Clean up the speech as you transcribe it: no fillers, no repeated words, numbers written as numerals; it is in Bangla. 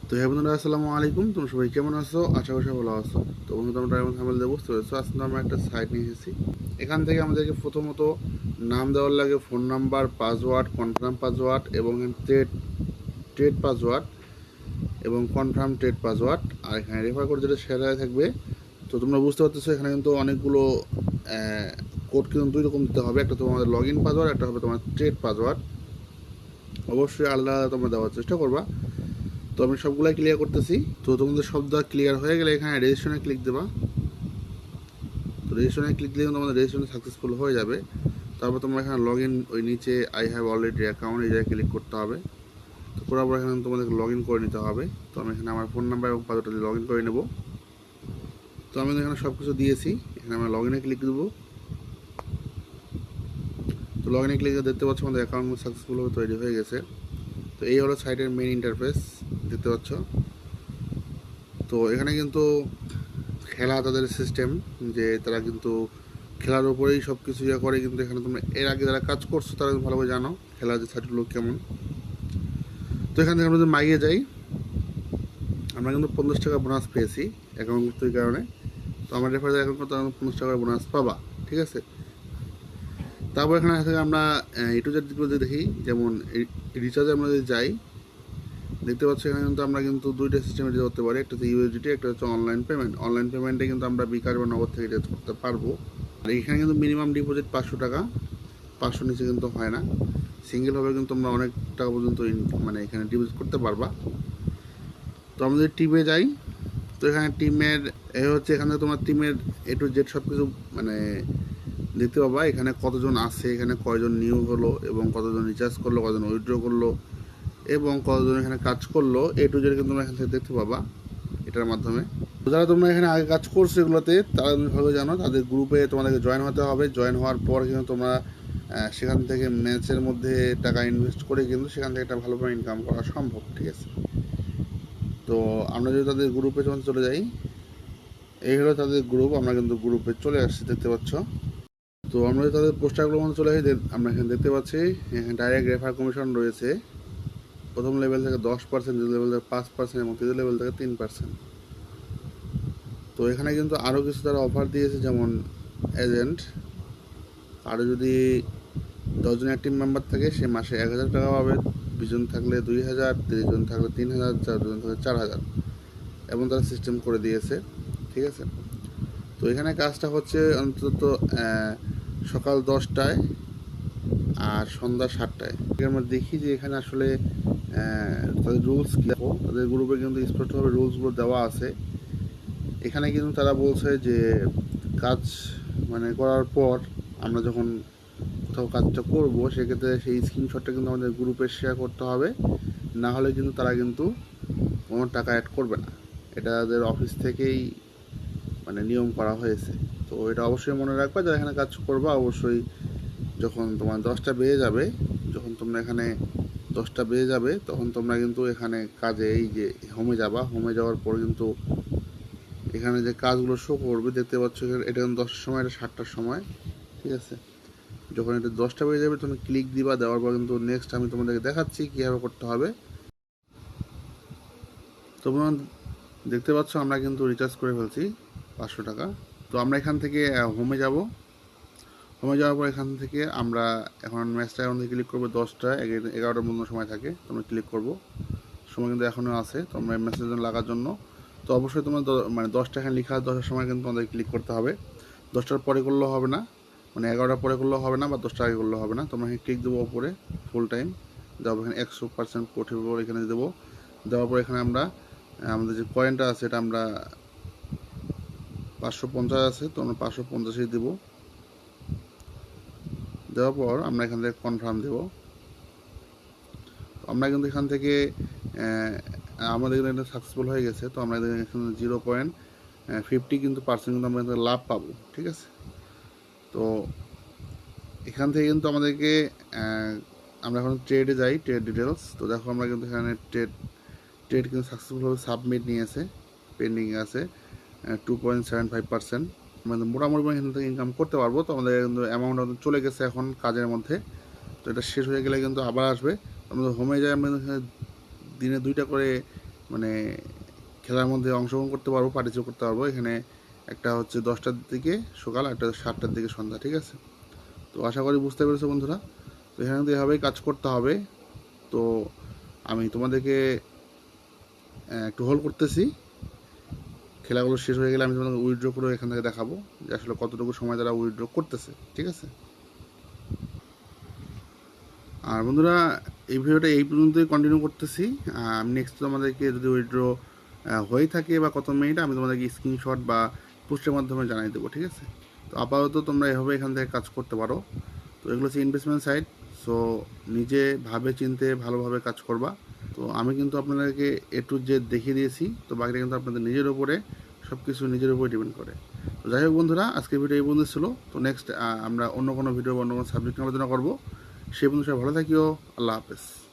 তো হ্যাঁ বন্ধুরা, আসসালামু আলাইকুম। তোমরা সবাই কেমন আছো? আশা করি সবাই ভালো আছো। তো বন্ধু, তোমরা এমন থামেল দেবো চলেছো। আজকে আমরা একটা সাইট নিয়ে এসেছি। এখান থেকে আমাদেরকে প্রথমত নাম দেওয়ার লাগে, phone number, password, confirm password এবং ট্রেড ট্রেড পাসওয়ার্ড এবং কনফার্ম ট্রেড পাসওয়ার্ড। আর এখানে রেফার কোড যেটা সেটা থাকবে। তো তোমরা বুঝতে পারতেছো এখানে কিন্তু অনেকগুলো কোড কিন্তু দুই রকম দিতে হবে। একটা তোমাদের লগ ইন পাসওয়ার্ড, একটা হবে তোমার ট্রেড পাসওয়ার্ড। অবশ্যই আলাদা আলাদা তোমরা দেওয়ার চেষ্টা করবা। তো আমি সবগুলাই ক্লিয়ার করতেছি। তো তোমাদের সব দেওয়া ক্লিয়ার হয়ে গেলে এখানে রেজিস্ট্রেশনে ক্লিক দেবা। তো রেজিস্ট্রেশনে ক্লিক দিলে তোমাদের রেজিস্ট্রেশন সাকসেসফুল হয়ে যাবে। তারপর তোমরা এখানে লগ ইন, ওই নিচে আই হ্যাভ অলরেডি অ্যাকাউন্ট, এই জায়গায় ক্লিক করতে হবে। তো করার পর এখানে তোমাদেরকে লগ ইন করে নিতে হবে। তো আমি এখানে আমার ফোন নাম্বার এবং পাসওয়ার্ডটা দিয়ে লগ ইন করে নেব। তো আমি এখানে সব কিছু দিয়েছি। এখানে আমরা লগ ইনে ক্লিক দেবো। তো লগ ইনে ক্লিক দেখতে পাচ্ছ আমাদের অ্যাকাউন্ট সাকসেসফুলভাবে তৈরি হয়ে গেছে। তো এই হলো সাইটের মেইন ইন্টারফেস, দেখতে পাচ্ছ। তো এখানে কিন্তু খেলা তাদের সিস্টেম, যে তারা কিন্তু খেলার উপরেই সব কিছু ইয়ে করে। কিন্তু এখানে তোমরা এর আগে যারা কাজ করছো তারা ভালোভাবে জানো খেলার যে সাইটগুলো কেমন। তো এখান থেকে আমরা যদি মাইয়ে যাই, আমরা কিন্তু 50 টাকা বোনাস পেয়েছি অ্যাকাউন্ট তৈরির কারণে। তো আমার রেফারে অ্যাকাউন্ট করতে 50 টাকার বোনাস পাবা, ঠিক আছে। তারপর এখানে থেকে আমরা টু জেড দিকগুলো যদি দেখি, যেমন রিচার্জে আমরা যদি যাই, দেখতে পাচ্ছি এখানে কিন্তু আমরা কিন্তু দুইটা সিস্টেমে রিচার্জ করতে পারি। একটা হচ্ছে ইউএসডিটি, একটা হচ্ছে অনলাইন পেমেন্ট। অনলাইন পেমেন্টে কিন্তু আমরা বিকাশ বা নগদ থেকে রিচার্জ করতে পারবো। আর এখানে কিন্তু মিনিমাম ডিপোজিট 500 টাকা, 500 নিচে কিন্তু হয় না। সিঙ্গেল হবে কিন্তু তোমরা অনেক টাকা পর্যন্ত মানে এখানে ডিপোজিট করতে পারবা। তো আমরা যদি টিমে যাই, তো এখানে টিমের হচ্ছে, এখানে তোমার টিমের এ টু জেড সব কিছু মানে দেখতে পাবা। এখানে কতজন আছে, এখানে কয়জন নিয়োগ হলো এবং কতজন রিচার্জ করলো, কতজন উইথড্র করলো এবং কতজন এখানে কাজ করলো, এ টু জেড কিন্তু তোমরা এখান থেকে দেখতে পাবা এটার মাধ্যমে। যারা তোমরা এখানে আগে কাজ করছো এগুলোতে, তারা তুমি ভালো জানো তাদের গ্রুপে তোমাদেরকে জয়েন হতে হবে। জয়েন হওয়ার পর কিন্তু তোমরা সেখান থেকে ম্যাচের মধ্যে টাকা ইনভেস্ট করে কিন্তু সেখান থেকে একটা ভালোভাবে ইনকাম করা সম্ভব, ঠিক আছে। তো আমরা যদি তাদের গ্রুপে যখন চলে যাই, এই হলো তাদের গ্রুপ। আমরা কিন্তু গ্রুপে চলে আসছি, দেখতে পাচ্ছ। তো আমরা যদি তাদের পোস্টারগুলো মধ্যে চলে আসি, আমরা এখানে দেখতে পাচ্ছি এখানে ডাইরেক্ট রেফার কমিশন রয়েছে। প্রথম লেভেল থেকে 10%, দ্বিতীয় লেভেল থেকে 5% এবং তৃতীয় লেভেল থেকে 3%। তো এখানে কিন্তু আরও কিছু তারা অফার দিয়েছে, যেমন এজেন্ট। আরও যদি 10 জন অ্যাক্টিভ মেম্বার থাকে সে মাসে 1000 টাকা পাবে, 20 জন থাকলে 2000, 30 জন থাকলে 3000, 4 জন থাকলে 4000, এবং তারা সিস্টেম করে দিয়েছে, ঠিক আছে। তো এখানে কাজটা হচ্ছে অন্তত সকাল 10টায় আর সন্ধ্যা 7টায়। আমরা দেখি যে এখানে আসলে তাদের রুলস কী, দেখো তাদের গ্রুপে কিন্তু স্পষ্টভাবে রুলসগুলো দেওয়া আছে। এখানে কিন্তু তারা বলছে যে কাজ মানে করার পর আমরা যখন কোথাও কাজটা করবো, সেক্ষেত্রে সেই স্ক্রিনশটটা কিন্তু আমাদের গ্রুপে শেয়ার করতে হবে। না হলে কিন্তু তারা কিন্তু কোনো টাকা অ্যাড করবে না। এটা তাদের অফিস থেকেই মানে নিয়ম করা হয়েছে। তো এটা অবশ্যই মনে রাখবা, যারা এখানে কাজ করবা অবশ্যই যখন তোমার 10টা বেজে যাবে, যখন তোমরা এখানে 10টা বেজে যাবে, তখন তোমরা কিন্তু এখানে কাজে এই যে হোমে যাবা। হোমে যাওয়ার পর কিন্তু এখানে যে কাজগুলো শো করবে, দেখতে পাচ্ছ এটা কিন্তু 10টার সময়, এটা 7টার সময়, ঠিক আছে। যখন এটা 10টা বেজে যাবে তখন ক্লিক দিবা। দেওয়ার পর কিন্তু নেক্সট আমি তোমাদেরকে দেখাচ্ছি কীভাবে করতে হবে। তোমরা দেখতে পাচ্ছ আমরা কিন্তু রিচার্জ করে ফেলছি 500 টাকা। তো আমরা এখান থেকে হোমে যাব। হোমে যাওয়ার পর এখান থেকে আমরা এখন ম্যাচটা এখন থেকে ক্লিক করবো। 10টা 11টার পর্যন্ত সময় থাকে, তোমরা ক্লিক করবো। সময় কিন্তু এখনও আছে তোমরা মেসেজ লাগার জন্য। তো অবশ্যই তোমরা মানে 10টা এখানে লেখা, 10টার সময় কিন্তু তোমাদের ক্লিক করতে হবে। 10টার পরে করলেও হবে না, মানে 11টার পরে করলেও হবে না, বা 10টার আগে করলেও হবে না। তোমরা এখানে ক্লিক দেবো ওপরে ফুল টাইম, দেওয়ার এখানে 100% পোর্টেবল এখানে দেবো। দেওয়ার পর এখানে আমরা আমাদের যে কয়েনটা আছে এটা আমরা 550 আছে, তো আমরা 550ই দেবো। দেওয়ার পর আমরা এখান থেকে কনফার্ম দেবো। আমরা কিন্তু এখান থেকে আমাদের এটা সাকসেসফুল হয়ে গেছে। তো আমরা এখানে 0.50 কিন্তু পার্সেন্ট কিন্তু আমরা লাভ পাবো, ঠিক আছে। তো এখান থেকে কিন্তু আমাদেরকে আমরা এখন ট্রেডে যাই, ট্রেড ডিটেলস। তো দেখো আমরা কিন্তু এখানে ট্রেড কিন্তু সাকসেসফুলভাবে সাবমিট নিয়েছে, পেন্ডিং আছে 2.75%। আমরা মোটামুটি এখান থেকে ইনকাম করতে পারবো। তো আমাদের কিন্তু অ্যামাউন্ট চলে গেছে এখন কাজের মধ্যে। তো এটা শেষ হয়ে গেলে কিন্তু আবার আসবে। আমাদের হোমে যায়, আমরা দিনে 2টা করে মানে খেলার মধ্যে অংশগ্রহণ করতে পারবো, পার্টিসিপেট করতে পারবো। এখানে একটা হচ্ছে 10টার দিকে সকাল, একটা 7টার দিকে সন্ধ্যা, ঠিক আছে? তো আশা করি বুঝতে পেরেছো বন্ধুরা। তো এখানে কিন্তু এভাবেই কাজ করতে হবে। তো আমি তোমাদেরকে একটু হোল্ড করতেছি, খেলাগুলো শেষ হয়ে গেলে আমি তোমাদের উইথড্র করে এখান থেকে দেখাবো যে আসলে কতটুকু সময় তারা উইথড্র করতেছে, ঠিক আছে? আর বন্ধুরা, এই ভিডিওটা এই পর্যন্তই কন্টিনিউ করতেছি। আমি নেক্সট তোমাদেরকে যদি উইথড্র হয়ে থাকে বা কত মিনিট, আমি তোমাদেরকে স্ক্রিনশট বা পোস্টের মাধ্যমে জানিয়ে দেবো, ঠিক আছে? তো আপাতত তোমরা এভাবে এখান থেকে কাজ করতে পারো। তো এগুলো হচ্ছে ইনভেস্টমেন্ট সাইট। সো নিজে ভাবে চিনতে ভালোভাবে কাজ করবা। তো আমি কিন্তু আপনাদেরকে এ টু জেড দেখিয়ে দিয়েছি। তো বাকিটা কিন্তু আপনাদের নিজের উপরে, সব কিছু নিজের উপরে ডিপেন্ড করে। তো যাই হোক বন্ধুরা, আজকের ভিডিও এই পর্যন্ত ছিল। তো নেক্সট আমরা অন্য কোনো ভিডিও বা অন্য কোনো সাবজেক্ট নিয়ে আলোচনা করবো। সে বন্ধু সবাই ভালো থাকিও। আল্লাহ হাফেজ।